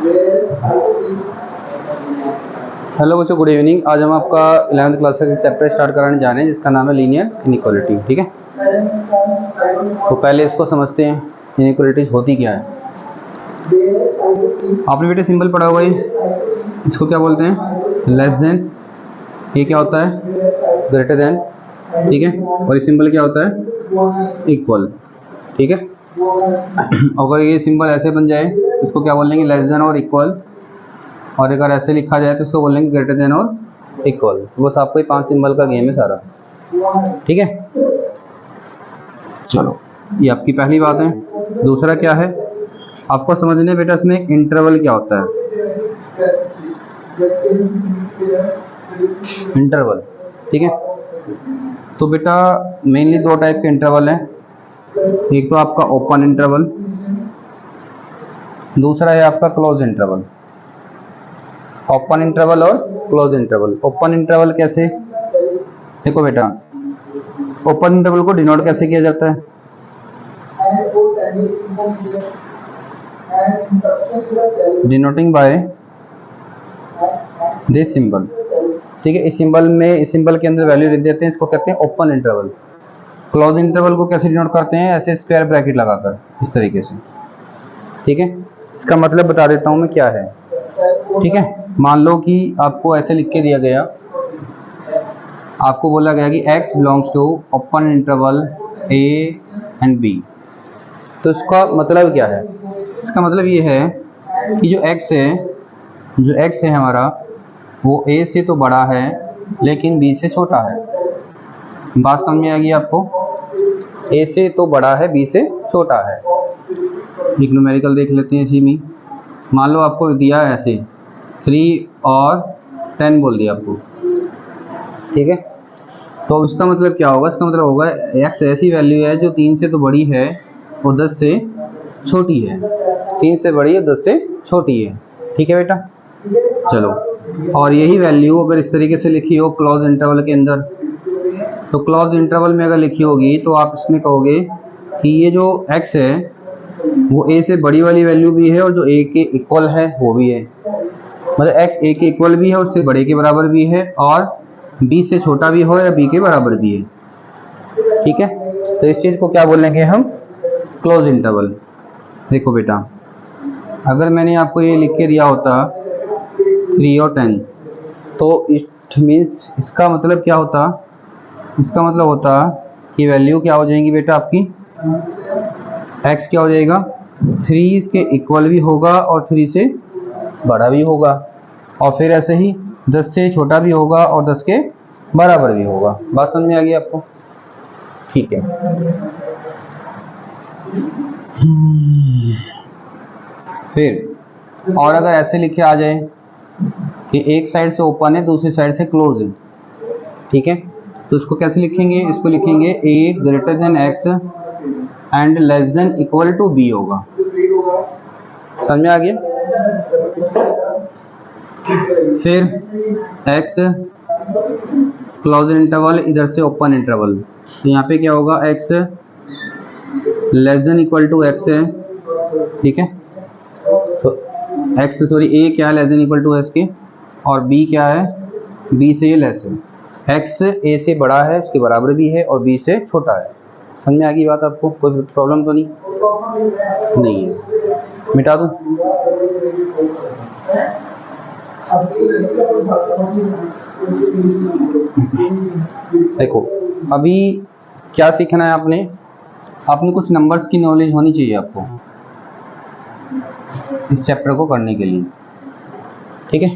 Hello बच्चों, good evening. आज हम आपका 11th क्लास का चैप्टर स्टार्ट कराने जा रहे हैं जिसका नाम है लीनियर इनइक्वालिटी। ठीक है, तो पहले इसको समझते हैं इनइक्वालिटीज होती क्या है। आपने बेटे सिंबल पढ़ा होगा, ये इसको क्या बोलते हैं? Less than. ये क्या होता है? Greater than. ठीक है, और ये सिंबल क्या होता है? इक्वल। ठीक है, अगर ये सिंबल ऐसे बन जाए इसको क्या बोलेंगे? लेस देन और इक्वल। और अगर ऐसे लिखा जाए तो उसको बोलेंगे ग्रेटर देन और इक्वल। बस आपको ये 5 सिंबल का गेम है सारा। ठीक है, चलो ये आपकी पहली बात है। दूसरा क्या है आपको समझने बेटा, इसमें एक इंटरवल क्या होता है। इंटरवल, ठीक है, तो बेटा मेनली 2 टाइप के इंटरवल हैं। एक तो आपका ओपन इंटरवल, दूसरा है आपका क्लोज इंटरवल। ओपन इंटरवल और क्लोज इंटरवल। ओपन इंटरवल कैसे? देखो बेटा, ओपन इंटरवल को डिनोट कैसे किया जाता है? Denoting by this symbol. ठीक है, इस सिंबल के अंदर वैल्यू लिख देते हैं, इसको कहते हैं ओपन इंटरवल। क्लोज इंटरवल को कैसे डिनोट करते हैं? ऐसे स्क्वायर ब्रैकेट लगाकर, इस तरीके से। ठीक है, इसका मतलब बता देता हूं मैं क्या है। ठीक है, मान लो कि आपको ऐसे लिख के दिया गया, आपको बोला गया कि x belongs to open interval a and b। तो इसका मतलब क्या है? इसका मतलब ये है कि जो x है हमारा, वो a से तो बड़ा है लेकिन b से छोटा है। बात समझ में आ गई आपको? a से तो बड़ा है, b से छोटा है। एक न्यूमेरिकल देख लेते हैं इसी में। मान लो आपको दिया है ऐसे 3 और 10 बोल दिया आपको। ठीक है, तो इसका मतलब क्या होगा? इसका मतलब होगा x ऐसी वैल्यू है जो 3 से तो बड़ी है और 10 से छोटी है। 3 से बड़ी है, 10 से छोटी है। ठीक है बेटा, चलो, और यही वैल्यू अगर इस तरीके से लिखी हो क्लोज इंटरवल के अंदर, तो क्लोज इंटरवल में अगर लिखी होगी तो आप इसमें कहोगे कि ये जो x है वो a से बड़ी वाली वैल्यू भी है और जो a के इक्वल है वो भी है। मतलब x a के इक्वल भी है, उससे बड़े के बराबर भी है, और b से छोटा भी हो या b के बराबर भी है। ठीक है, तो इस चीज को क्या बोलेंगे हम? Close interval. देखो बेटा, अगर मैंने आपको ये लिख के दिया होता 3 और 10, तो इट मीन्स इसका मतलब क्या होता? इसका मतलब होता कि वैल्यू क्या हो जाएगी बेटा आपकी? x क्या हो जाएगा? 3 के इक्वल भी होगा और 3 से बड़ा भी होगा, और फिर ऐसे ही 10 से छोटा भी होगा और 10 के बराबर भी होगा। बात समझ में आ गई आपको? ठीक है, फिर और अगर ऐसे लिखे आ जाए कि एक साइड से ओपन है दूसरी साइड से क्लोज है। ठीक है, तो इसको कैसे लिखेंगे? इसको लिखेंगे a greater than x and less than equal to b होगा। समझ में आ गया? फिर x क्लोज इंटरवल, इधर से ओपन इंटरवल, तो यहाँ पे क्या होगा? x less than equal to x है। ठीक है, तो a क्या है? Less than equal to x के, और b क्या है? b से ये लेस है। x a से बड़ा है, उसके बराबर भी है, और b से छोटा है। समझ में आ गई बात आपको? कोई प्रॉब्लम तो नहीं है? मिटा दूं? देखो, अभी क्या सीखना है आपने कुछ नंबर्स की नॉलेज होनी चाहिए आपको इस चैप्टर को करने के लिए। ठीक है,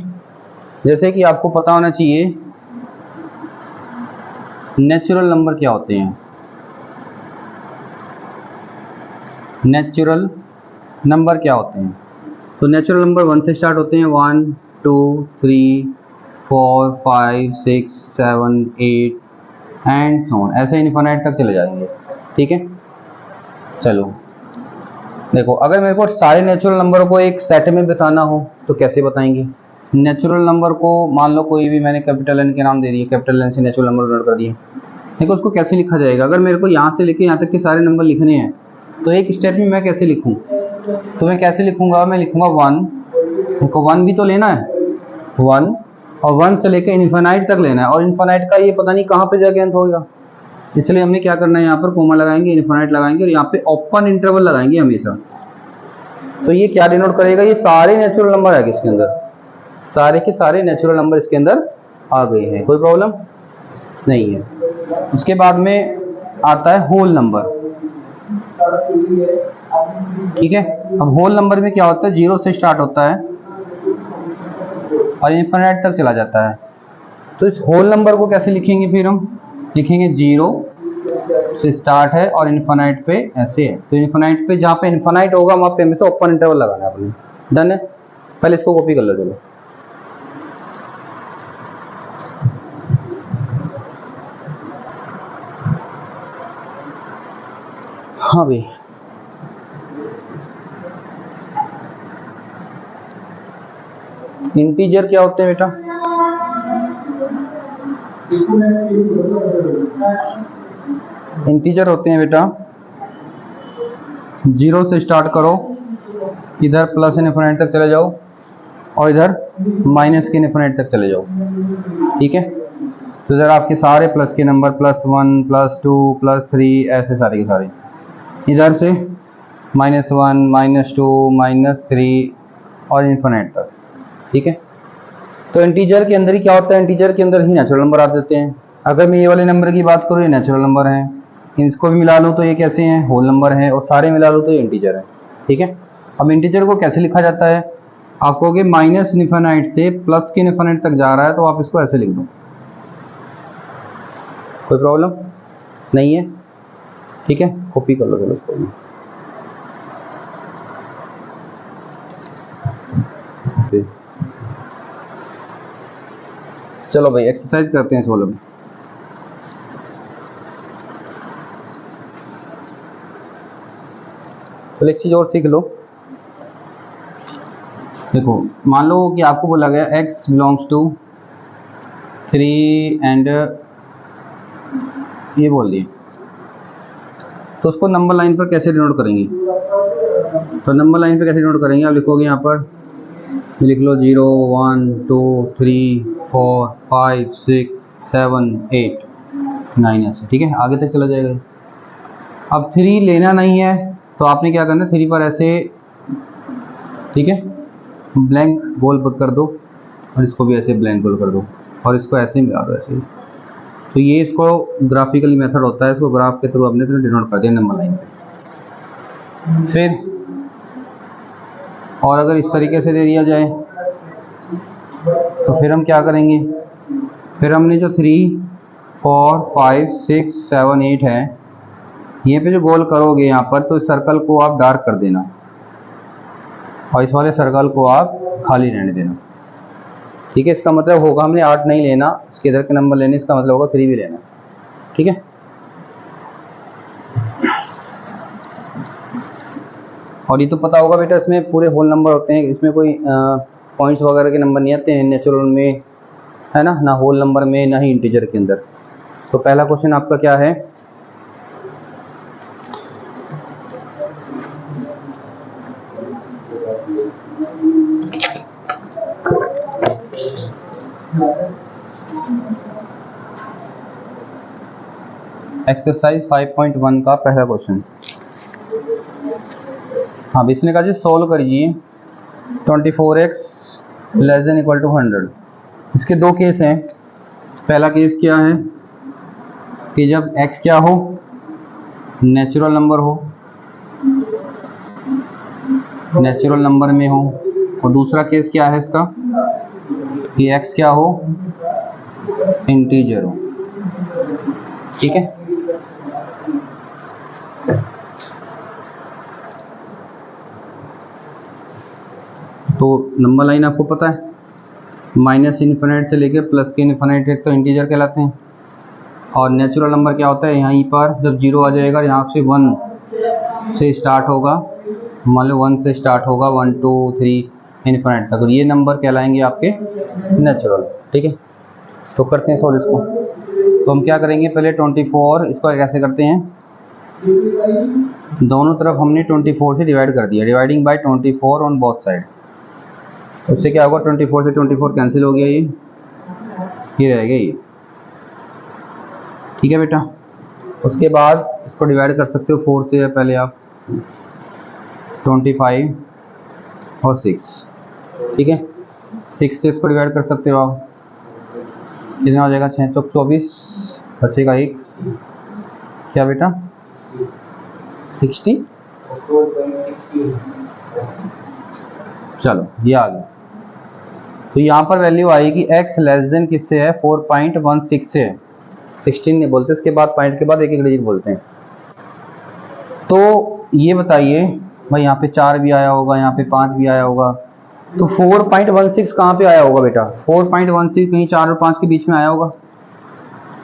जैसे कि आपको पता होना चाहिए नेचुरल नंबर क्या होते हैं। नेचुरल नंबर क्या होते हैं? तो नेचुरल नंबर 1 से स्टार्ट होते हैं। 1 2 3 4 5 6 7 8 एंड सो ऑन, ऐसे इनफिनिट तक चले जाएंगे। ठीक है, चलो देखो, अगर मेरे को सारे नेचुरल नंबर को एक सेट में बताना हो तो कैसे बताएंगे? नेचुरल नंबर को मान लो कोई भी मैंने कैपिटल एन के नाम दे दिए, कैपिटल एन से नेचुरल नंबर नोट कर दिए। देखो उसको कैसे लिखा जाएगा? अगर मेरे को यहाँ से लेके यहाँ तक के सारे नंबर लिखने हैं तो एक स्टेप में मैं कैसे लिखूँ? तो मैं कैसे लिखूँगा? मैं लिखूँगा 1 इनको 1 भी तो लेना है, 1 और 1 से लेकर इन्फिनाइट तक लेना है, और इन्फिनाइट का ये पता नहीं कहाँ पे जाके अंत होगा, इसलिए हमने क्या करना है, यहाँ पर कोमा लगाएंगे, इन्फिनाइट लगाएंगे और यहाँ पे ओपन इंटरवल लगाएंगे हमेशा। तो ये क्या डिनोट करेगा, ये सारे नेचुरल नंबर है इसके अंदर, सारे के सारे नेचुरल नंबर इसके अंदर आ गए हैं, कोई प्रॉब्लम नहीं है। उसके बाद में आता है होल नंबर, ठीक है। अब होल नंबर में क्या होता है, 0 से स्टार्ट होता है और इन्फिनिट तक चला जाता है। तो इस होल नंबर को कैसे लिखेंगे, फिर हम लिखेंगे 0 से स्टार्ट है और इन्फिनिट पे ऐसे है। तो इन्फिनिट पे, जहाँ पे इन्फिनिट होगा वहाँ पे हमेशा ओपन इंटरवल लगाना है अपने। डन है, पहले इसको कॉपी कर लो चलो। हाँ भाई, इंटीजर क्या होते हैं बेटा, इंटीजर होते हैं बेटा 0 से स्टार्ट करो, इधर प्लस इन्फिनिट तक चले जाओ और इधर माइनस के इन्फिनिट तक चले जाओ, ठीक है। तो इधर आपके सारे प्लस के नंबर +1 +2 +3 ऐसे सारे के सारे, इधर से -1 -2 -3 और इन्फिनिट तक, ठीक है। तो इंटीजर के अंदर ही क्या होता है, इंटीजर के अंदर ही नेचुरल नंबर आ जाते हैं। अगर मैं ये वाले नंबर की बात करूँ, ये नेचुरल नंबर हैं, इसको भी मिला लूँ तो ये कैसे हैं, होल नंबर है, और सारे मिला लूँ तो ये इंटीजर है, ठीक है। अब इंटीजर को कैसे लिखा जाता है, आप कहोगे माइनस इन्फिनिट से प्लस के इन्फिनिट तक जा रहा है, तो आप इसको ऐसे लिख दो, कोई प्रॉब्लम नहीं है, ठीक है। कॉपी कर लो चलो इसको भी। चलो भाई एक्सरसाइज करते हैं इस वाले में। तो एक चीज और सीख लो, देखो मान लो कि आपको बोला गया x बिलोंग्स टू 3 एंड ये बोल दिए, तो उसको नंबर लाइन पर कैसे डिनोट करेंगे, तो नंबर लाइन पर कैसे डिनोट करेंगे, आप लिखोगे यहाँ पर, लिख लो 0 1 2 3 4 5 6 7 8 9 ऐसे, ठीक है, आगे तक चला जाएगा। अब 3 लेना नहीं है तो आपने क्या करना है, 3 पर ऐसे, ठीक है, ब्लैंक गोल कर दो और इसको भी ऐसे ब्लैंक गोल कर दो और इसको ऐसे मिला दो ऐसे। तो ये इसको ग्राफिकली मेथड होता है, इसको ग्राफ के थ्रू अपने तरह डिनोट कर दिया नंबर लाइन पे। फिर और अगर इस तरीके से दे दिया जाए तो फिर हम क्या करेंगे, फिर हमने जो 3 4 5 6 7 8 है, ये पे जो गोल करोगे यहाँ पर, तो इस सर्कल को आप डार्क कर देना और इस वाले सर्कल को आप खाली रहने देना, ठीक है। इसका मतलब होगा हमने 8 नहीं लेना, इसके इधर के नंबर लेने, इसका मतलब होगा 3 भी लेना, ठीक है। और ये तो पता होगा बेटा, इसमें पूरे होल नंबर होते हैं, इसमें कोई पॉइंट्स वगैरह के नंबर नहीं आते हैं नेचुरल में, है ना होल नंबर में, ना ही इंटीजर के अंदर। तो पहला क्वेश्चन आपका क्या है, एक्सरसाइज 5.1 का पहला क्वेश्चन। हाँ, इसने कहा जी सोल्व करिए 24x < = 100। इसके दो केस हैं। पहला केस क्या है कि जब x क्या हो, नेचुरल नंबर हो, नेचुरल नंबर में हो, और दूसरा केस क्या है इसका कि x क्या हो, इंटीजर हो, ठीक है। तो नंबर लाइन आपको पता है, माइनस इन्फिनिट से लेके प्लस के इन्फिनिट तक तो इंटीजर कहलाते हैं, और नेचुरल नंबर क्या होता है, यहाँ पर जब 0 आ जाएगा, यहाँ से 1 से स्टार्ट होगा, मान लो 1 से स्टार्ट होगा 1 2 3 इन्फिनिट तक, ये नंबर कहलाएंगे आपके नेचुरल, ठीक है। तो करते हैं सॉल्व इसको। तो हम क्या करेंगे, पहले 24, इसको कैसे करते हैं, दोनों तरफ हमने 24 से डिवाइड कर दिया, dividing by 24 on both side, उससे क्या होगा, 24 से 24 कैंसिल हो गया, ये रहेगा ये। ठीक है बेटा, उसके बाद इसको डिवाइड कर सकते हो 4 से, पहले आप 25 और 6, ठीक है, 6 से इसको डिवाइड कर सकते हो आप, कितना हो जाएगा, 6 चौक 24, बचेगा 1, क्या बेटा 60। चलो ये आ गया। तो यहाँ पर वैल्यू आएगी x लेस देन किससे है, 4.16 से है, 16 नहीं बोलते, इसके बाद पॉइंट के बाद एक एक डिजिट बोलते हैं। तो ये बताइए भाई, यहाँ पे 4 भी आया होगा, यहाँ पे 5 भी आया होगा, तो 4.16 कहाँ पे आया होगा बेटा, 4.16 कहीं 4 और 5 के बीच में आया होगा।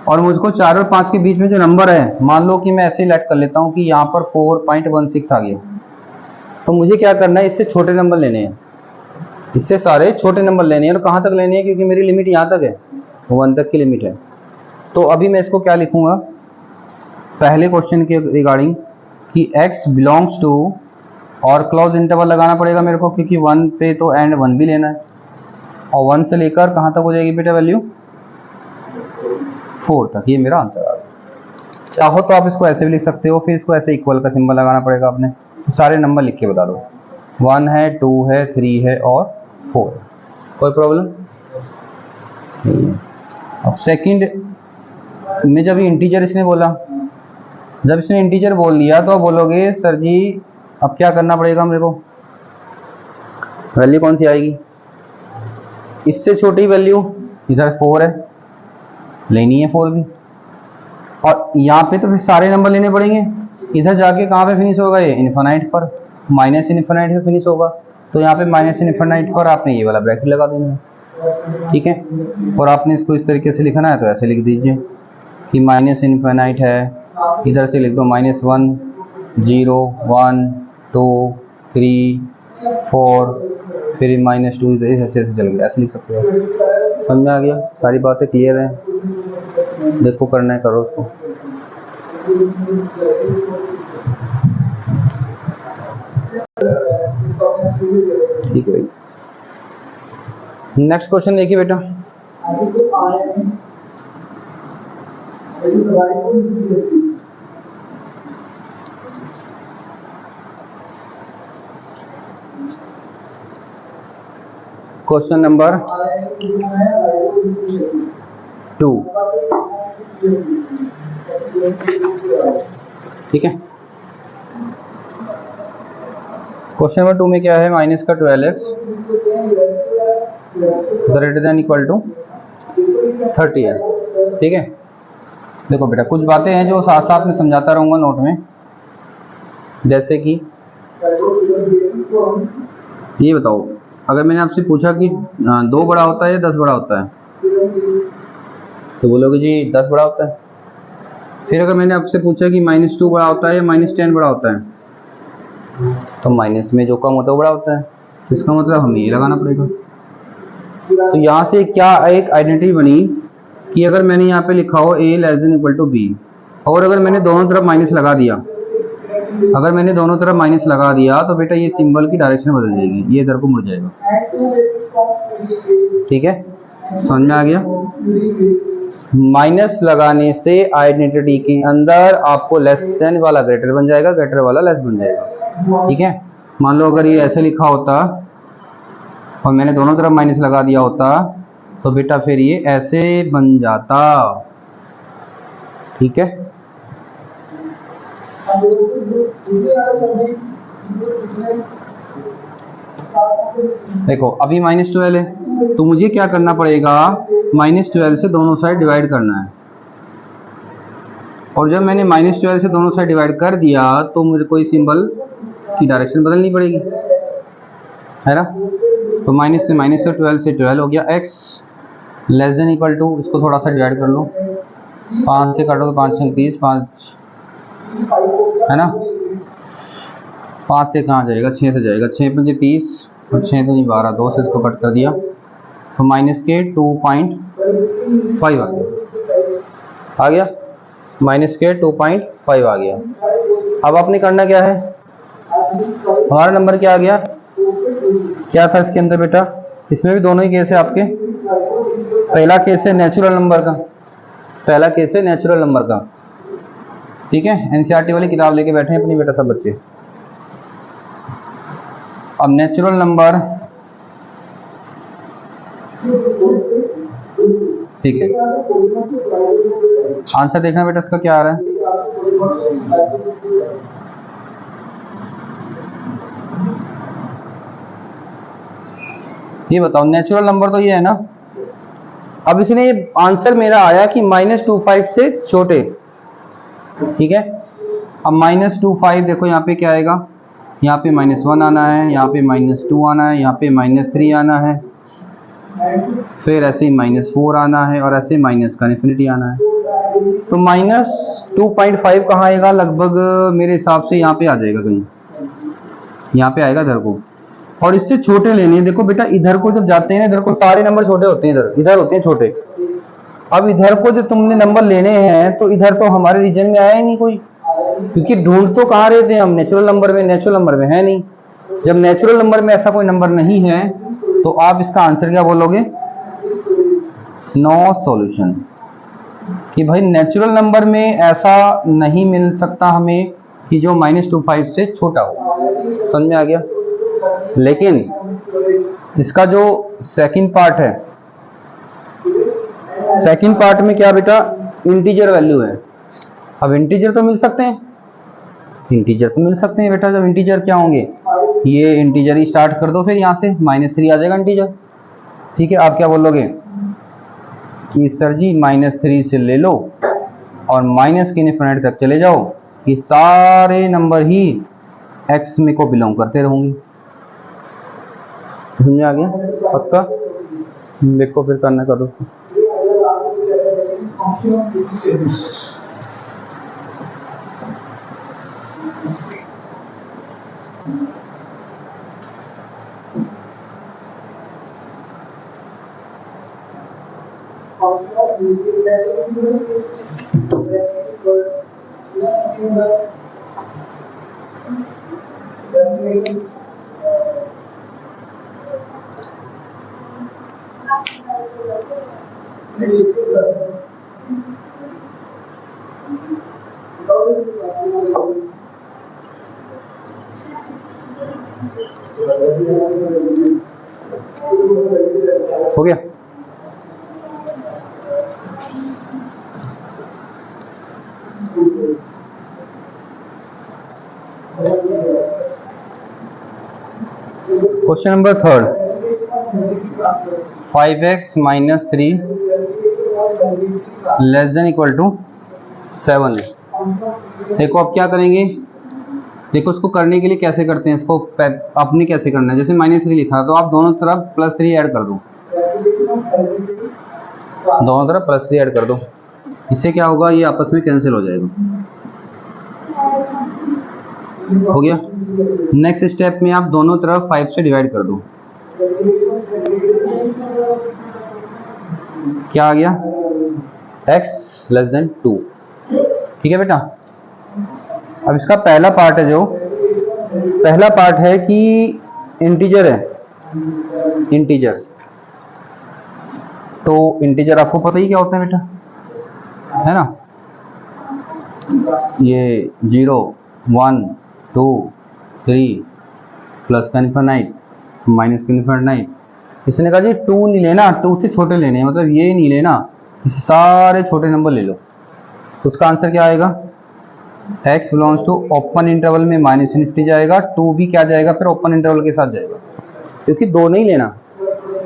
और मुझको 4 और 5 के बीच में जो नंबर है, मान लो कि मैं ऐसे ही लेट कर लेता हूँ कि यहाँ पर 4.16 आ गया, तो मुझे क्या करना है, इससे छोटे नंबर लेने हैं, इससे सारे छोटे नंबर लेने हैं। और कहाँ तक लेने हैं, क्योंकि मेरी लिमिट यहाँ तक है, 1 तक की लिमिट है। तो अभी मैं इसको क्या लिखूंगा, पहले क्वेश्चन के रिगार्डिंग कि x बिलोंग्स टू, और क्लोज इंटरवल लगाना पड़ेगा मेरे को, क्योंकि 1 पे तो एंड 1 भी लेना है, और 1 से लेकर कहाँ तक हो जाएगी बेटा वैल्यू, 4 तक। ये मेरा आंसर आ गया। चाहो तो आप इसको ऐसे भी लिख सकते हो, फिर इसको ऐसे इक्वल का सिंबल लगाना पड़ेगा आपने, सारे नंबर लिख के बता दो, 1 है, 2 है, 3 है और 4 है, कोई प्रॉब्लम नहीं है। अब सेकंड में जब इंटीजर इसने बोला, जब इसने इंटीजर बोल दिया तो बोलोगे सर जी अब क्या करना पड़ेगा मेरे को, वैल्यू कौन सी आएगी, इससे छोटी वैल्यू, इधर 4 है, लेनी है 4 भी, और यहाँ पे तो फिर सारे नंबर लेने पड़ेंगे, इधर जाके कहाँ पे फिनिश होगा, ये इन्फिनाइट पर, माइनस इन्फिनाइट पे फिनिश होगा, तो यहाँ पे माइनस इन्फिनाइट पर आपने ये वाला ब्रैकेट लगा देना है, ठीक है। और आपने इसको इस तरीके से लिखना है तो ऐसे लिख दीजिए कि माइनस इन्फिनाइट है, इधर से लिख दो -1 0 1 2 3 4, फिर -2, ऐसे ऐसे चल गया, ऐसे लिख सकते हो। समझ में आ गया, सारी बातें क्लियर हैं, देखो करना है करो उसको। ठीक है भाई, नेक्स्ट क्वेश्चन देखिए बेटा, क्वेश्चन नंबर 2, ठीक है। क्वेश्चन नंबर 2 में क्या है, माइनस का 12x greater than equal to 30 है, ठीक है। देखो बेटा कुछ बातें हैं जो साथ साथ में समझाता रहूंगा नोट में, जैसे कि ये बताओ, अगर मैंने आपसे पूछा कि 2 बड़ा होता है या 10 बड़ा होता है, तो बोलोगे जी 10 बड़ा होता है। फिर अगर मैंने आपसे पूछा कि -2 बड़ा होता है या -10 बड़ा होता है, तो माइनस में जो कम होता है वो बड़ा होता है, इसका मतलब हमें ये लगाना पड़ेगा। तो यहाँ से क्या एक आइडेंटिटी बनी कि अगर मैंने यहाँ पे लिखा हो a less than equal to b, और अगर मैंने दोनों तरफ माइनस लगा दिया, अगर मैंने दोनों तरफ माइनस लगा दिया तो बेटा ये सिंबल की डायरेक्शन बदल जाएगी, ये इधर को मुड़ जाएगा, ठीक है, समझ में आ गया। माइनस लगाने से आइडेंटिटी के अंदर आपको लेस देन वाला ग्रेटर बन जाएगा, ग्रेटर वाला लेस बन जाएगा, ठीक है। मान लो अगर ये ऐसे लिखा होता और मैंने दोनों तरफ माइनस लगा दिया होता, तो बेटा फिर ये ऐसे बन जाता, ठीक है। देखो अभी -12 है, तो मुझे क्या करना पड़ेगा, -12 से दोनों साइड डिवाइड करना है, और जब मैंने -12 से दोनों साइड डिवाइड कर दिया तो मुझे कोई सिंबल की डायरेक्शन बदलनी पड़ेगी, है ना। तो माइनस से 12 से 12 हो गया, x less than equal to, इसको थोड़ा सा डिवाइड कर लो, 5 से काटो तो 5 6 30, 5 है ना, 5 से कहाँ जाएगा, 6 से जाएगा, 6 5 30 और 6 तो 12, 2 से इसको कट कर दिया, तो माइनस के 2.5 आ गया, माइनस के 2.5 आ गया। अब आपने करना क्या है, हमारा नंबर क्या आ गया, क्या था इसके अंदर बेटा, इसमें भी दोनों ही केस है आपके। पहला केस है नेचुरल नंबर का, पहला केस है नेचुरल नंबर का, ठीक है। एनसीईआरटी वाली किताब लेके बैठे हैं अपनी बेटा सब बच्चे। अब नेचुरल नंबर, ठीक है, आंसर देखना बेटा इसका क्या आ रहा है। ये बताओ, नेचुरल नंबर तो ये है ना। अब इसने आंसर मेरा आया कि -25 से छोटे, ठीक है। अब -25 देखो यहाँ पे क्या आएगा, यहाँ पे -1 आना है, यहाँ पे -2 आना है, यहाँ पे -3 आना है, फिर ऐसे ही -4 आना है और ऐसे माइनस का इन्फिनिटी आना है। तो -2.5 कहाँ आएगा, लगभग मेरे हिसाब से यहाँ पे आ जाएगा, कहीं यहाँ पे आएगा इधर को। और इससे छोटे लेने हैं। देखो बेटा इधर को जब जाते हैं ना, इधर को सारे नंबर छोटे होते हैं, इधर होते हैं छोटे। अब इधर को जब तुमने नंबर लेने हैं तो इधर तो हमारे रीजन में आया ही नहीं कोई, क्योंकि ढूंढ तो कहाँ रहे थे हम, नेचुरल नंबर में। नेचुरल नंबर में है नहीं। जब नेचुरल नंबर में ऐसा कोई नंबर नहीं है तो आप इसका आंसर क्या बोलोगे, नो सॉल्यूशन। कि भाई नेचुरल नंबर में ऐसा नहीं मिल सकता हमें कि जो -25 से छोटा हो। समझ में आ गया। लेकिन इसका जो सेकंड पार्ट है, सेकंड पार्ट में क्या बेटा, इंटीजर वैल्यू है। अब इंटीजर तो मिल सकते हैं, इंटीजर तो मिल सकते हैं बेटा। जब इंटीजर क्या होंगे, ये इंटीजर ही स्टार्ट कर दो, फिर यहाँ से -3 आ जाएगा इंटीजर, ठीक है। आप क्या बोलोगे कि सर जी -3 से ले लो और माइनस के इनफिनिटी तक चले जाओ, ये सारे नंबर ही एक्स में को बिलोंग करते रहेंगे। समझ में आ गया पक्का। देखो फिर करना करो उसको। हो गया। Question number 3, 5x - 3 < 7। देखो अब क्या करेंगे, देखो इसको करने के लिए कैसे करते हैं, इसको अपने कैसे करना है। जैसे -3 लिखा तो आप दोनों तरफ +3 ऐड कर दो, दोनों तरफ +3 ऐड कर दो। इससे क्या होगा, ये आपस में कैंसिल हो जाएगा। हो गया। नेक्स्ट स्टेप में आप दोनों तरफ 5 से डिवाइड कर दो। क्या आ गया, x < 2। ठीक है बेटा। अब इसका पहला पार्ट है, जो पहला पार्ट है कि इंटीजर है, इंटीजर। तो इंटीजर आपको पता ही क्या होता है बेटा, है ना। ये 0 1 2 3 प्लस का इनफिनिट माइनस का इनफिनिट। इसने कहा जी 2 नहीं लेना, 2 से छोटे लेने हैं, मतलब ये नहीं लेना, इसे सारे छोटे नंबर ले लो। तो उसका आंसर क्या आएगा, x belongs to open interval में -∞ जाएगा, 2 भी क्या जाएगा फिर ओपन इंटरवल के साथ जाएगा, क्योंकि 2 नहीं लेना,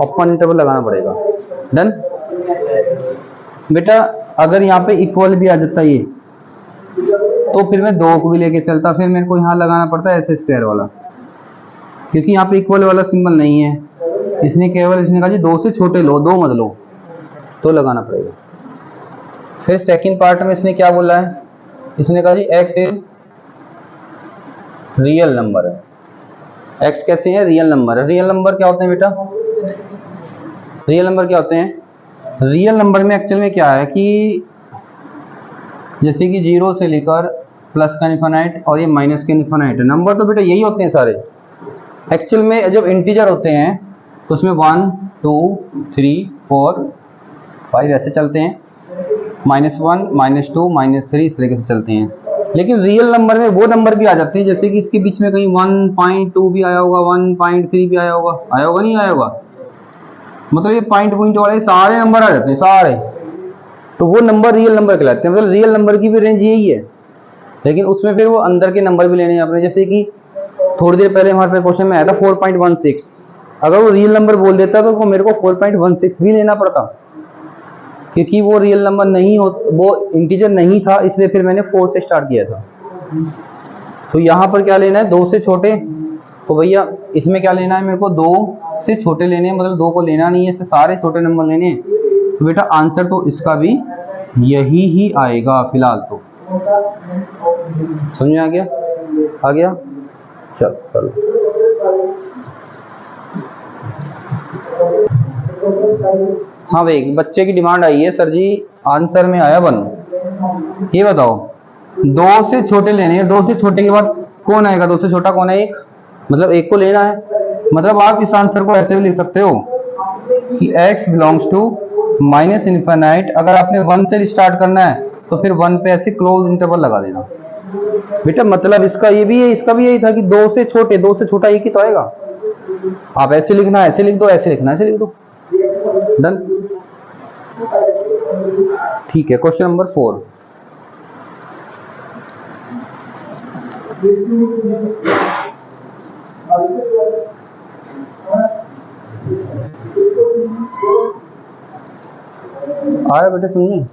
ओपन इंटरवल लगाना पड़ेगा। डन बेटा। अगर यहाँ पे इक्वल भी आ जाता ये, तो फिर मैं 2 को भी लेके चलता, फिर मेरे को यहाँ लगाना पड़ता है ऐसे स्क्वायर वाला, क्योंकि यहाँ पे इक्वल वाला सिंबल नहीं है। इसने कहा जी 2 से छोटे लो, 2 मत लो, तो लगाना पड़ेगा। फिर सेकंड पार्ट में इसने क्या बोला है, इसने कहा जी x इज रियल नंबर है। x कैसे है, रियल नंबर है। रियल नंबर क्या होते हैं बेटा, रियल नंबर क्या होते हैं, रियल नंबर में एक्चुअल में क्या है कि जैसे कि 0 से लेकर प्लस का इनफिनिट और ये माइनस का इनफिनिट, नंबर तो बेटा यही होते हैं सारे। एक्चुअल में जब इंटीजर होते हैं तो उसमें 1 2 3 4 5 ऐसे चलते हैं, -1 -2 -3 इस तरीके से चलते हैं। लेकिन रियल नंबर में वो नंबर भी आ जाते हैं, जैसे कि इसके बीच में कहीं 1.2 भी आया होगा, 1.3 भी आया होगा, नहीं आया होगा, मतलब ये पॉइंट वाले सारे नंबर आ जाते हैं सारे, तो वो नंबर रियल नंबर कहलाते हैं। मतलब रियल नंबर की भी रेंज यही है, लेकिन उसमें फिर वो अंदर के नंबर भी लेने हैं आपने। जैसे कि थोड़ी देर पहले हमारे पास क्वेश्चन में आया था 4.16, अगर वो रियल नंबर बोल देता तो मेरे को 4.16 भी लेना पड़ता, क्योंकि वो रियल नंबर नहीं हो, वो इंटीजर नहीं था, इसलिए फिर मैंने 4 से स्टार्ट किया था। तो यहाँ पर क्या लेना है, 2 से छोटे, तो भैया इसमें क्या लेना है, मेरे को 2 से छोटे लेने हैं, मतलब 2 को लेना नहीं है, इससे सारे छोटे नंबर लेने हैं। तो बेटा आंसर तो इसका भी यही ही आएगा फिलहाल तो। समझ में आ गया? आ गया? चलो हाँ भाई, बच्चे की डिमांड आई है, सर जी आंसर में आया 1। ये बताओ 2 से छोटे लेने हैं, 2 से छोटे के बाद कौन आएगा, 2 से छोटा कौन है, 1, मतलब 1 को लेना है। मतलब आप इस आंसर को ऐसे भी लिख सकते हो कि x belongs to minus infinite, अगर आपने 1 से स्टार्ट करना है तो फिर 1 पे ऐसे क्लोज इंटरवल लगा देना बेटा। मतलब इसका ये भी है, इसका भी यही था कि 2 से छोटे, 2 से छोटा 1 ही तो आएगा। आप ऐसे लिखना, ऐसे लिख दो, ऐसे लिखना, ऐसे लिख दो, डन। ठीक है, क्वेश्चन नंबर 4। आया बेटे, सुनिए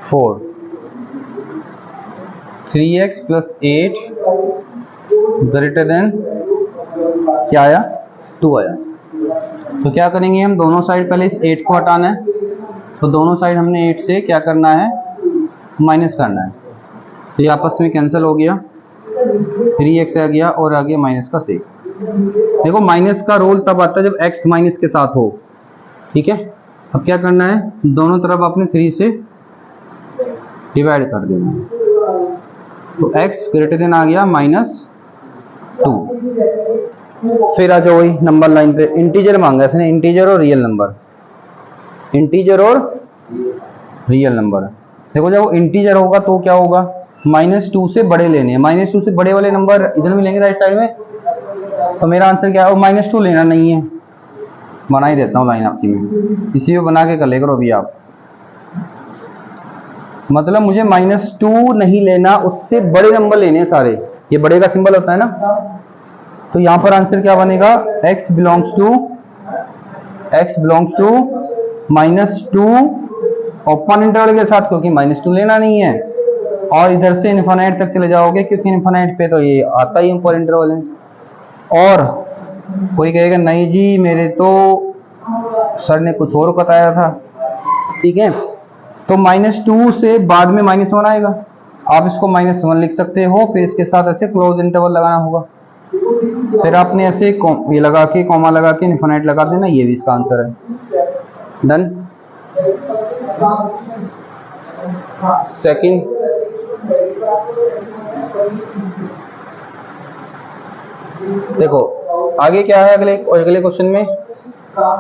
4 3x + 8 ग्रेटर देन क्या आया, 2 आया। तो क्या करेंगे हम, दोनों साइड पहले इस 8 को हटाना है, तो दोनों साइड हमने 8 से क्या करना है, माइनस करना है। तो ये आपस में कैंसिल हो गया, 3x आ गया और आ गया -6। देखो माइनस का रोल तब आता है जब x माइनस के साथ हो, ठीक है। अब क्या करना है, दोनों तरफ आपने 3 से डिवाइड कर देना है, तो x ग्रेटर देन आ गया -2। फिर आ जाओ वही नंबर लाइन पे, इंटीजर मांगा इसने, इंटीजर और रियल नंबर, इंटीजर और रियल नंबर। देखो जब वो इंटीजर होगा तो क्या होगा, -2 से बड़े लेने हैं, -2 से बड़े वाले नंबर इधर भी लेंगे राइट साइड में, तो मेरा आंसर क्या है, वो -2 लेना नहीं है। बना ही देता हूँ लाइन आपकी में, इसी में बना के कर ले करो अभी आप। मतलब मुझे -2 नहीं लेना, उससे बड़े नंबर लेने हैं सारे, ये बड़े का सिंबल होता है ना। तो यहाँ पर आंसर क्या बनेगा, x belongs to -2 open interval के साथ, क्योंकि -2 लेना नहीं है, और इधर से इनफाइनाइट तक चले जाओगे, क्योंकि इनफाइनाइट पे तो ये आता ही ओपन इंटरवल है। और कोई कहेगा नहीं जी मेरे तो सर ने कुछ और बताया था, ठीक है। तो -2 से बाद में -1 आएगा, आप इसको -1 लिख सकते हो, फिर इसके साथ ऐसे क्लोज इंटरवल लगाना होगा, फिर आपने ऐसे ये लगा के कॉमा लगा के इनफाइनाइट लगा देना, ये भी इसका आंसर है, डन। सेकंड, देखो आगे क्या है, अगले क्वेश्चन में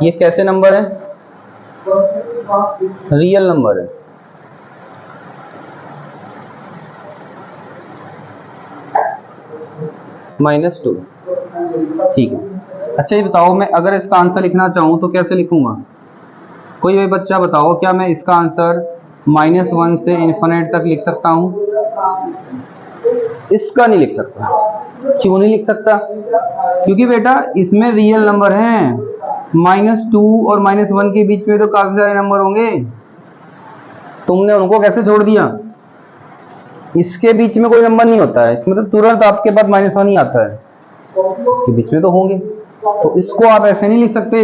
ये कैसे नंबर है, रियल नंबर है। -2, ठीक है। अच्छा ये बताओ, मैं अगर इसका आंसर लिखना चाहूँ तो कैसे लिखूंगा, कोई भी बच्चा बताओ, क्या मैं इसका आंसर -1 से इनफिनिट तक लिख सकता हूँ? इसका नहीं लिख सकता। क्यों नहीं लिख सकता? क्योंकि बेटा इसमें रियल नंबर हैं, -2 और -1 के बीच में तो काफी सारे नंबर होंगे, तुमने उनको कैसे छोड़ दिया? इसके बीच में कोई नंबर नहीं होता है, इसमें तो तुरंत आपके पास -1 ही आता है, इसके बीच में तो होंगे, तो इसको आप ऐसे नहीं लिख सकते,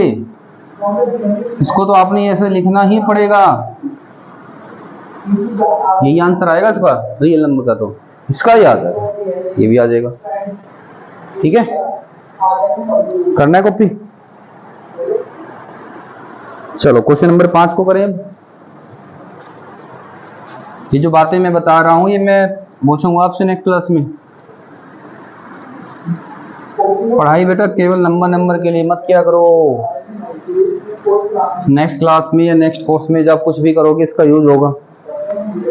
इसको तो आपने ऐसे लिखना ही पड़ेगा, यही आंसर आएगा इसका रियल नंबर का, तो इसका याद है, ये भी आ जाएगा, ठीक है। करना है कॉपी, चलो क्वेश्चन नंबर 5 को करें। ये जो बातें मैं बता रहा हूं ये मैं पूछूंगा आपसे नेक्स्ट क्लास में, पढ़ाई बेटा केवल नंबर के लिए मत किया करो। नेक्स्ट क्लास में या नेक्स्ट कोर्स में जब कुछ भी करोगे इसका यूज होगा,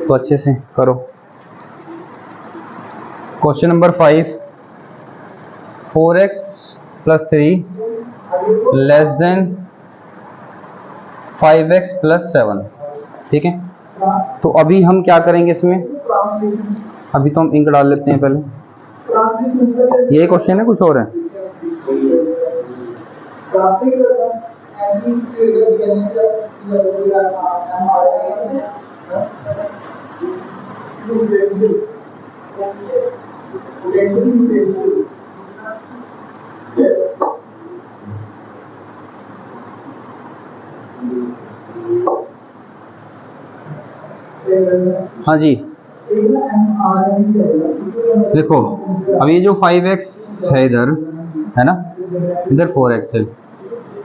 तो अच्छे से करो। Question number 5, 4x + 3 less than 5x + 7। ठीक है, तो अभी हम क्या करेंगे इसमें, अभी तो हम इंक डाल लेते हैं पहले। यही क्वेश्चन है, कुछ और है? हाँ जी, देखो अब ये जो 5x है इधर, है ना, इधर 4x है,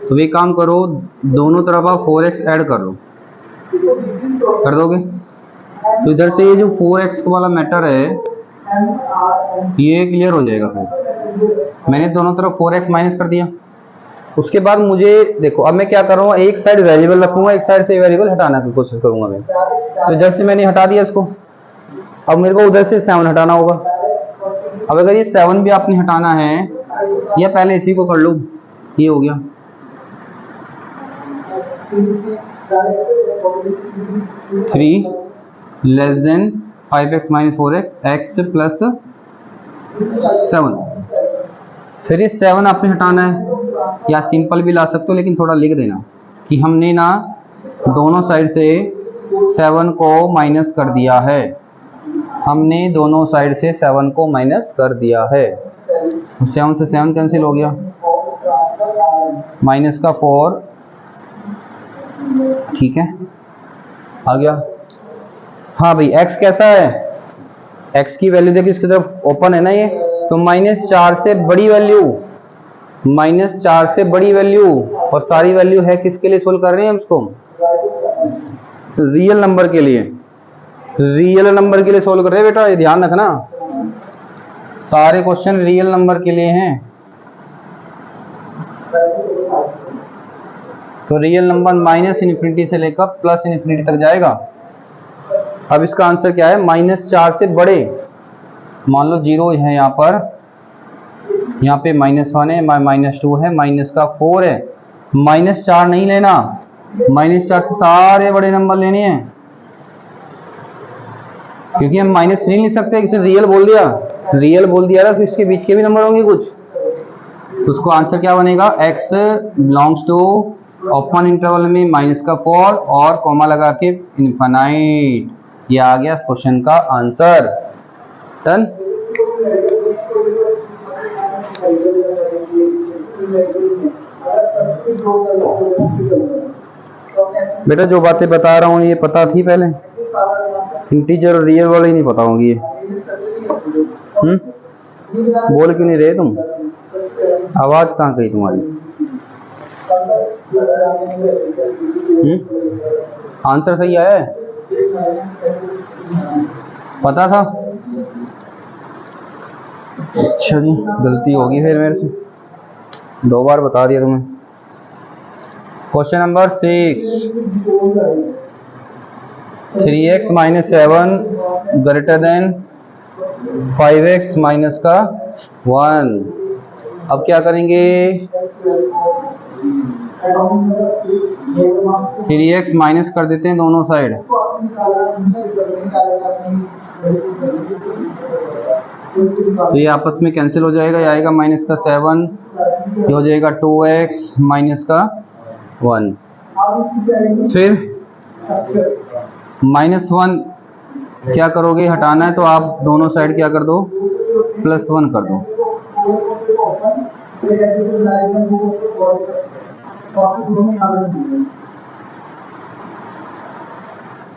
तो ये काम करो, दोनों तरफ आप 4x ऐड कर लो, कर दोगे? तो इधर से ये जो 4x वाला मैटर है ये क्लियर हो जाएगा। फिर मैंने दोनों तरफ 4x माइनस कर दिया। उसके बाद मुझे देखो, अब मैं क्या करूँगा, एक साइड वेरिएबल रखूंगा, एक साइड से वेरिएबल हटाने की कोशिश करूंगा मैं। तो इधर से मैंने हटा दिया इसको, अब मेरे को उधर से 7 हटाना होगा। अब अगर ये 7 भी आपने हटाना है, या पहले इसी को कर लो, ये हो गया। Three less than 5x - 4x x + 7। फिर इस 7 आपने हटाना है, या सिंपल भी ला सकते हो, लेकिन थोड़ा लिख देना कि हमने ना दोनों साइड से 7 को माइनस कर दिया है, हमने दोनों साइड से 7 को माइनस कर दिया है। 7 से 7 कैंसिल हो गया, माइनस का 4, ठीक है, आ गया। हाँ भाई, x कैसा है, x की वैल्यू देखिए, इसकी तरफ ओपन है ना ये, तो -4 से बड़ी वैल्यू, -4 से बड़ी वैल्यू, और सारी वैल्यू है किसके लिए सोल्व कर रहे हैं हम इसको, रियल नंबर के लिए, रियल नंबर के लिए सोल्व कर रहे हैं बेटा, ये ध्यान रखना, सारे क्वेश्चन रियल नंबर के लिए हैं। तो रियल नंबर -∞ से लेकर +∞ तक जाएगा। अब इसका आंसर क्या है, -4 से बड़े, मान लो 0 है यहाँ पर, यहाँ पे -1 है, -2 है, माइनस का 4 है, -4 नहीं लेना, -4 से सारे बड़े नंबर लेने हैं, क्योंकि हम -3 नहीं लिख सकते, किसी रियल बोल दिया, रियल बोल दिया ना, तो इसके बीच के भी नंबर होंगे कुछ, तो उसको आंसर क्या बनेगा, x belongs to open interval में -4 और कॉमा लगा के इनफाइनाइट। ये आ गया इस क्वेश्चन का आंसर। डन। बेटा जो बातें बता रहा हूँ ये पता थी पहले, इंटीजर और रियल वाले ही नहीं पता होंगी ये। बोल क्यों नहीं रहे तुम, आवाज कहाँ गई तुम्हारी? आंसर सही आया है, पता था? अच्छा जी, गलती होगी फिर मेरे से, 2 बार बता दिया तुम्हें। Question number 6, 3x - 7 greater than 5x - 1। अब क्या करेंगे, 3x माइनस कर देते हैं दोनों साइड, तो ये आपस में कैंसिल हो जाएगा, ये आएगा -7, ये हो जाएगा 2x - 1। फिर -1 क्या करोगे, हटाना है, तो आप दोनों साइड क्या कर दो, +1 कर दो।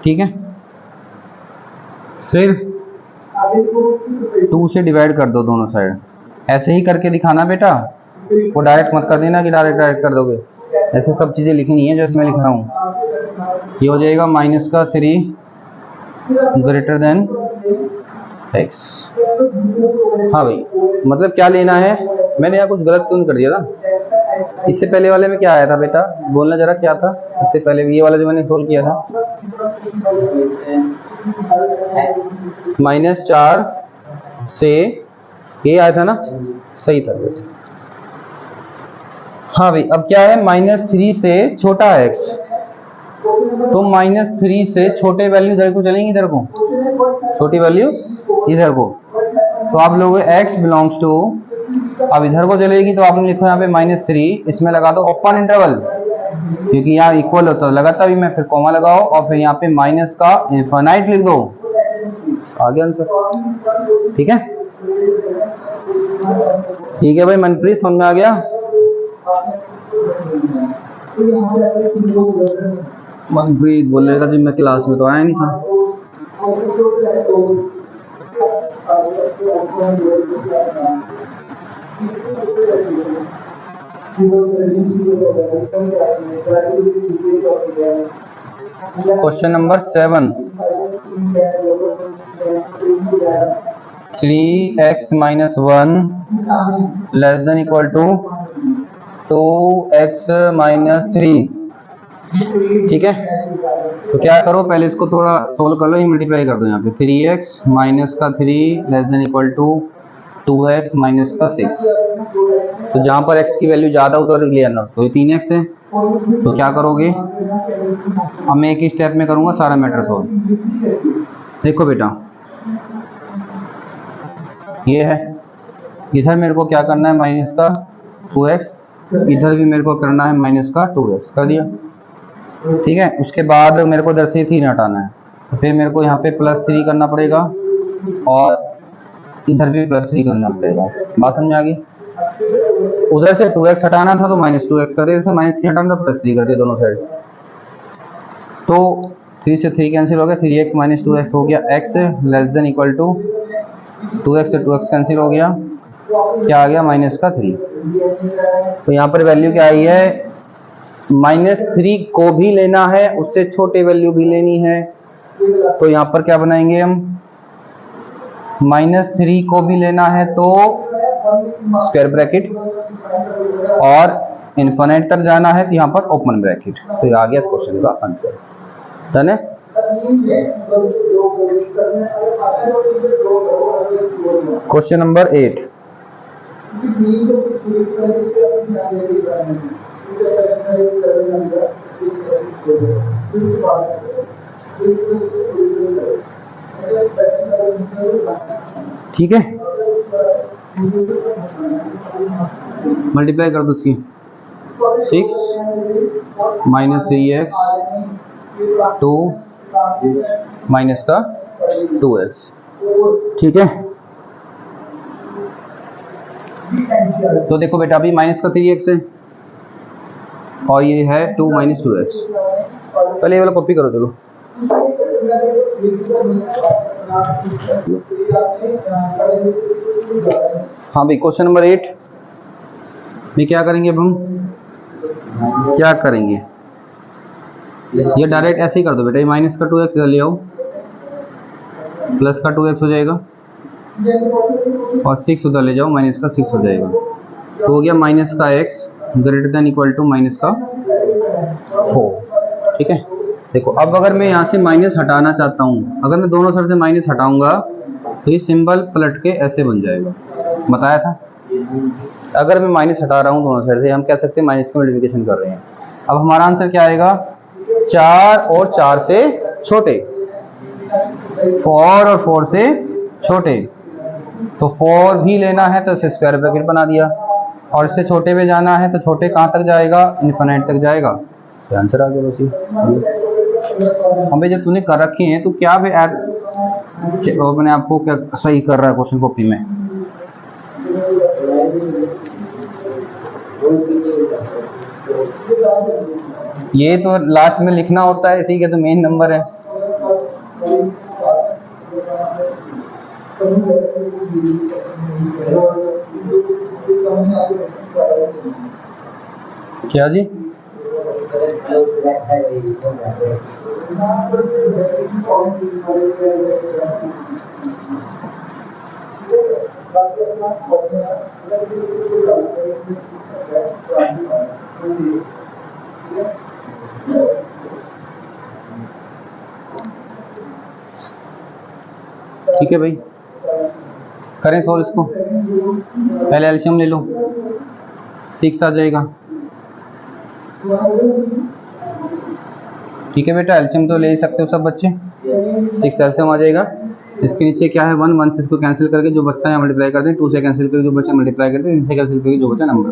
ठीक है, फिर 2 से डिवाइड कर दो दोनों साइड, ऐसे ही करके दिखाना बेटा, वो डायरेक्ट मत कर देना कि डायरेक्ट कर दोगे, ऐसे सब चीज़ें लिखनी है जो इसमें लिख रहा हूँ। ये हो जाएगा -3 ग्रेटर देन x। हाँ भाई, मतलब क्या लेना है, मैंने यहाँ कुछ गलत क्यों कर दिया था? इससे पहले वाले में क्या आया था बेटा, बोलना जरा क्या था इससे पहले, ये वाला जो मैंने सोल्व किया था, -4 से ये आया था ना, सही था बेटा। हाँ भाई, अब क्या है, -3 से छोटा है x, तो -3 से छोटे वैल्यू इधर को चलेंगे, इधर को छोटी वैल्यू इधर को, तो आप लोग x बिलोंग्स टू, अब इधर को चलेगी तो आपने लिखो यहाँ पे -3, इसमें लगा दो ओपन इंटरवल, क्योंकि यहाँ इक्वल होता है, लगाता भी मैं, फिर कॉमा लगाओ और फिर यहाँ पे माइनस का इनफाइनाइट लिख दो, आ गया आंसर। ठीक है, ठीक है भाई मनप्रीत, समझ में आ गया? मनप्रीत बोलेगा जी मैं क्लास में तो आया नहीं था। Question number 7, 3x - 1 less than equal to 2x - 3। ठीक है, तो क्या करो, पहले इसको थोड़ा सोल्व कर लो, ये मल्टीप्लाई कर दो यहाँ पे, 3x - का 3 less than equal to 2x - का 6। तो जहाँ पर x की वैल्यू ज़्यादा हो तो ले आना, तो ये 3x है, तो क्या करोगे, अब मैं एक ही स्टेप में करूँगा सारा मैटर सोल्व। देखो बेटा, ये है, इधर मेरे को क्या करना है, माइनस का 2x, इधर भी मेरे को करना है माइनस का 2x, कर दिया। ठीक है, उसके बाद मेरे को इधर से 3 हटाना है, तो फिर मेरे को यहाँ पे +3 करना पड़ेगा और इधर भी +3 करना पड़ेगा। बात समझ आ गई? उधर से 2x हटाना था तो -2x कर दिया, जैसे -3 हटाना था +3 कर दिया दोनों साइड, तो 3 से 3 कैंसिल हो गया, 3x - 2x हो गया, x less than equal to 2x से 2x कैंसिल हो गया, क्या आ गया, -3। तो यहाँ पर वैल्यू क्या आई है, -3 को भी लेना है, उससे छोटे वैल्यू भी लेनी है, तो यहाँ पर क्या बनाएंगे हम, -3 को भी लेना है तो स्क्वायर ब्रैकेट, और इनफिनिट तक जाना है तो यहाँ पर ओपन ब्रैकेट। तो ये आ गया इस क्वेश्चन का आंसर। डन है? क्वेश्चन नंबर 8, ठीक है, मल्टीप्लाई कर दो उसकी, 6 - 3x 2 माइनस का 2x। ठीक है, तो देखो बेटा, अभी माइनस का 3x है और ये है 2 - 2x। पहले ये वाला कॉपी करो, चलो हाँ भाई। क्वेश्चन नंबर 8 में क्या करेंगे, अब हम क्या करेंगे, ये डायरेक्ट ऐसे ही कर दो बेटा, ये माइनस का 2x ले आओ, प्लस का 2x हो जाएगा और 6 उधर ले जाओ, माइनस का 6 हो जाएगा, तो हो गया माइनस का x greater than equal to minus का 4। ठीक है, देखो अब अगर मैं यहाँ से माइनस हटाना चाहता हूँ, अगर मैं दोनों साइड से माइनस हटाऊंगा तो ये सिंबल पलट के ऐसे बन जाएगा, बताया था। अगर मैं माइनस हटा रहा हूँ दोनों साइड से, हम कह सकते हैं माइनस की मल्टीप्लिकेशन कर रहे हैं। अब हमारा आंसर क्या आएगा, 4 और 4 से छोटे, 4 और 4 से छोटे, तो 4 भी लेना है तो इसे स्क्वायर ब्रैकेट बना दिया, और इससे छोटे में जाना है तो छोटे कहाँ तक जाएगा, इनफिनिट तक जाएगा, तो आंसर आ गया बस ये। हमें जब तूने कर रखी हैं तो क्या भी अपने आपको क्या सही कर रहा है क्वेश्चन कॉपी में। ये तो लास्ट में लिखना होता है, इसी के तो मेन नंबर है। क्या जी, ठीक है भाई, करें सॉल्व इसको। पहले एलसीएम ले लो, 6 आ जाएगा। ठीक है बेटा, एलसीएम तो ले ही सकते हो सब बच्चे, 6 एलसीएम आ जाएगा। इसके नीचे क्या है 1 1 से इसको कैंसिल करके जो बचता है मल्टीप्लाई कर दें, 2 से कैंसिल करके जो बचा मल्टीप्लाई कर दें, 3 से कैंसिल करके जो बचा नंबर,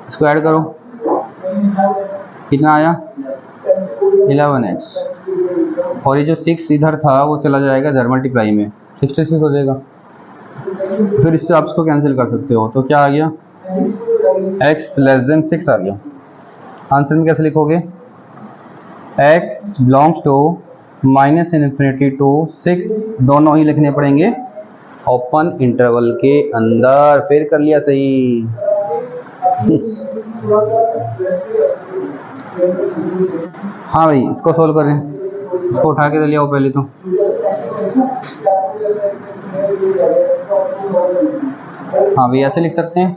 इसको ऐड करो, कितना आया 11x, और ये जो 6 इधर था वो चला जाएगा इधर मल्टीप्लाई में, 66 हो जाएगा। फिर इससे आप इसको कैंसिल कर सकते हो, तो क्या आ गया x लेस देन 6 आ गया। आंसर में कैसे लिखोगे, x belongs to minus infinity to 6, दोनों ही लिखने पड़ेंगे ओपन इंटरवल के अंदर। फिर कर लिया सही। हाँ भाई, इसको सोल्व करें, इसको उठा के ले आओ पहले तो। हाँ भैया, ऐसे लिख सकते हैं,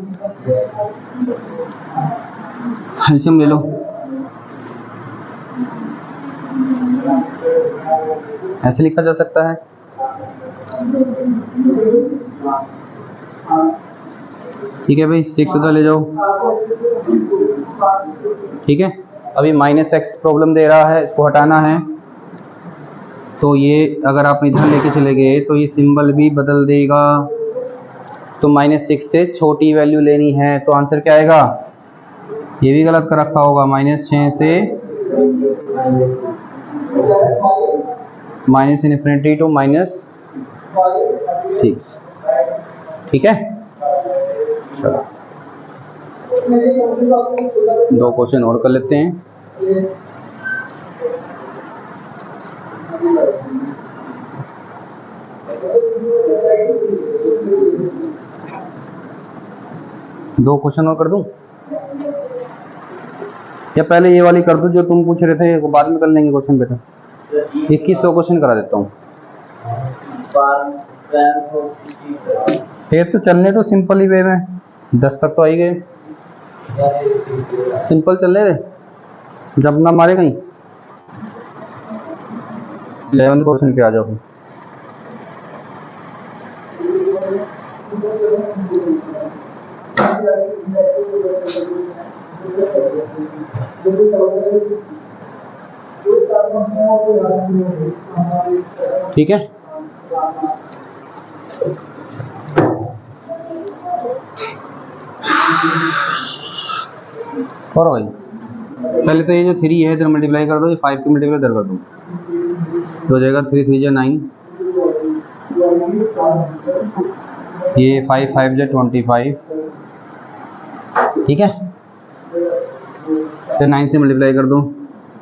एलसीएम ले लो, ऐसे लिखा जा सकता है। ठीक है भाई, 6 उधर ले जाओ। ठीक है, अभी -x प्रॉब्लम दे रहा है, इसको हटाना है, तो ये अगर आप इधर लेके चले गए तो ये सिंबल भी बदल देगा। तो -6 से छोटी वैल्यू लेनी है, तो आंसर क्या आएगा, ये भी गलत कर रखा होगा, -6 से माइनस इन्फिनिटी टू -6। ठीक है, चलो 2 क्वेश्चन और कर लेते हैं। दो क्वेश्चन और कर दूं या पहले ये वाली कर दूं जो तुम पूछ रहे थे, वो बाद में कर लेंगे क्वेश्चन बेटा। 2100 क्वेश्चन करा देता हूँ, फिर तो चलने तो सिंपल ही वे में, 10 तक तो आ ही गए, सिंपल चल रहे जब ना मारे कहीं। 11 क्वेश्चन पे आ जाओ। ठीक है, और भाई पहले तो ये जो 3 है इधर मल्टीप्लाई कर दो, ये 5 की मल्टीप्लाई इधर कर दो, तो हो जाएगा 3 3 9, ये 5 5 25। ठीक है, फिर 9 से मल्टीप्लाई कर दो,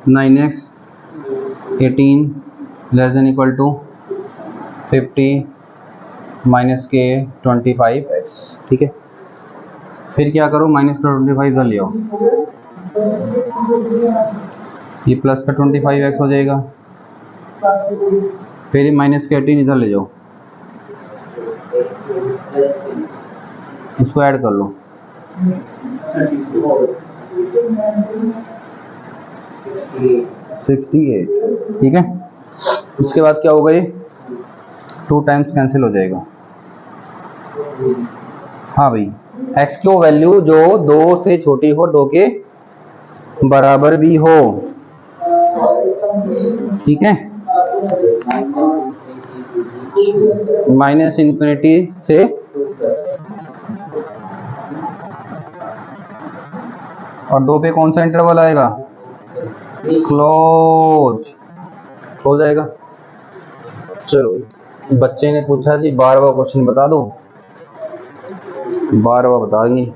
9x 18 less than equal to 50 -k 25x। ठीक है, फिर क्या करो, -25 इधर ले आओ, ये प्लस का 25x हो जाएगा, फिर ये -18 इधर ले जाओ, इसको ऐड कर लो, 68। ठीक है, उसके बाद क्या होगा, ये 2 टाइम्स कैंसिल हो जाएगा। हाँ भाई, x की वैल्यू जो 2 से छोटी हो, 2 के बराबर भी हो। ठीक है, -इन्फिनिटी से और 2 पे कौन सा इंटरवल आएगा, क्लोज हो जाएगा। चलो, बच्चे ने पूछा जी 12वां क्वेश्चन बता दो, 12वां बता देंगे।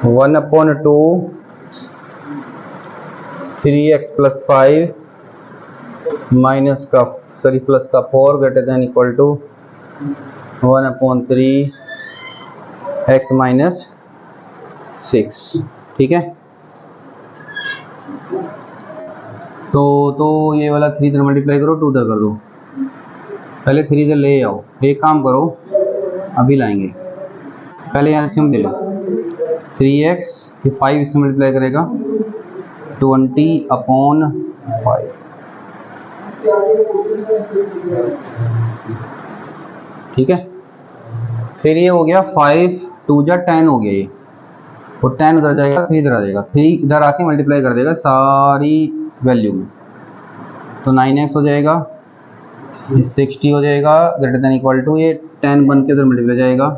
1/2 3x + 5 माइनस का प्लस का 4 greater than equal to 1/3 x - 6। ठीक है, तो ये वाला 3 इधर मल्टीप्लाई करो, 2 इधर कर दो, पहले 3 इधर ले आओ। एक काम करो, अभी लाएंगे, पहले एलसीएम ले लो। 3x, ये 5 इससे मल्टीप्लाई करेगा 20/5। ठीक है, फिर ये हो गया 5 2 जा 10 हो गया ये, और 10 उधर जाएगा, 3 इधर आ जाएगा, 3 इधर आके मल्टीप्लाई कर देगा सारी वैल्यू में, तो 9x हो जाएगा, 60 हो जाएगा ग्रेटर देन इक्वल टू, ये 10 बन के उधर मल्टीप्लाई जाएगा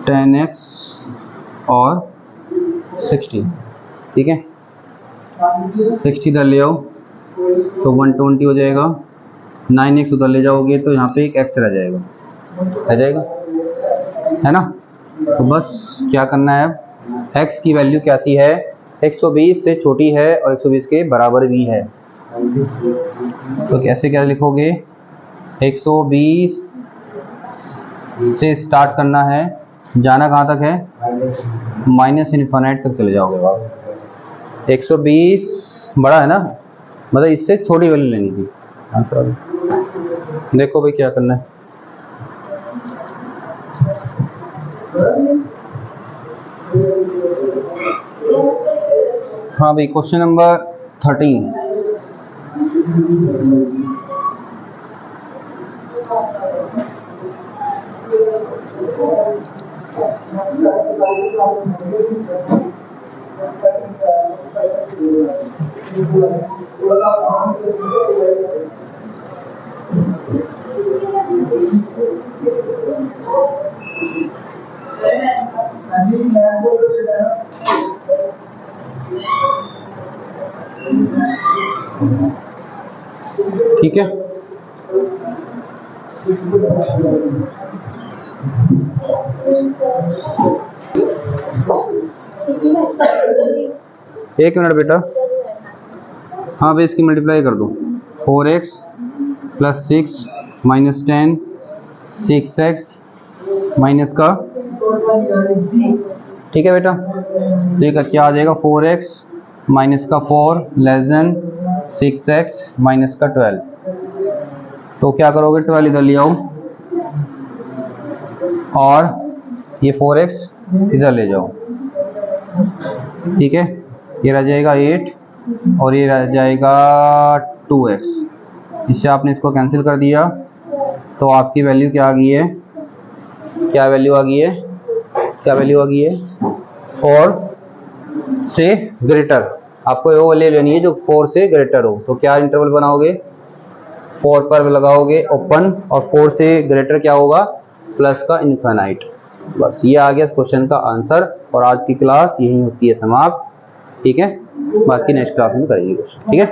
10x और 60। ठीक है, 60 इधर ले आओ तो 120 हो जाएगा, 9x उधर ले जाओगे तो यहाँ पे एक x रह जाएगा, है ना। तो बस क्या करना है, x की वैल्यू कैसी है, 120 से छोटी है और 120 के बराबर भी है। तो कैसे क्या लिखोगे, 120 से स्टार्ट करना है, जाना कहाँ तक है, -∞ तक चले जाओगे। 120 बड़ा है ना, मतलब इससे छोटी वैल्यू लेनी थी आंसर। देखो भाई क्या करना है। हाँ भाई, क्वेश्चन नंबर 13। ठीक है, एक मिनट बेटा। हाँ भाई, इसकी मल्टीप्लाई कर दो, 4x + 6 - 10 6x माइनस का, ठीक है बेटा। तो ये क्या आ जाएगा, 4x माइनस का 4 < 6x माइनस का 12। तो क्या करोगे, 12 इधर ले आओ और ये 4x इधर ले जाओ। ठीक है, ये रह जाएगा 8 और ये रह जाएगा 2x। इससे आपने इसको कैंसिल कर दिया तो आपकी वैल्यू क्या आ गई है, क्या वैल्यू आ गई है, क्या वैल्यू आ गई है, 4 से ग्रेटर। आपको वो वैल्यू लेनी है जो 4 से ग्रेटर हो। तो क्या इंटरवल बनाओगे, 4 पर लगाओगे ओपन, और 4 से ग्रेटर क्या होगा, प्लस का इनफाइनाइट। बस ये आ गया इस क्वेश्चन का आंसर। और आज की क्लास यही होती है समाप्त। ठीक है, बाकी नेक्स्ट क्लास में करेंगे क्वेश्चन। ठीक है।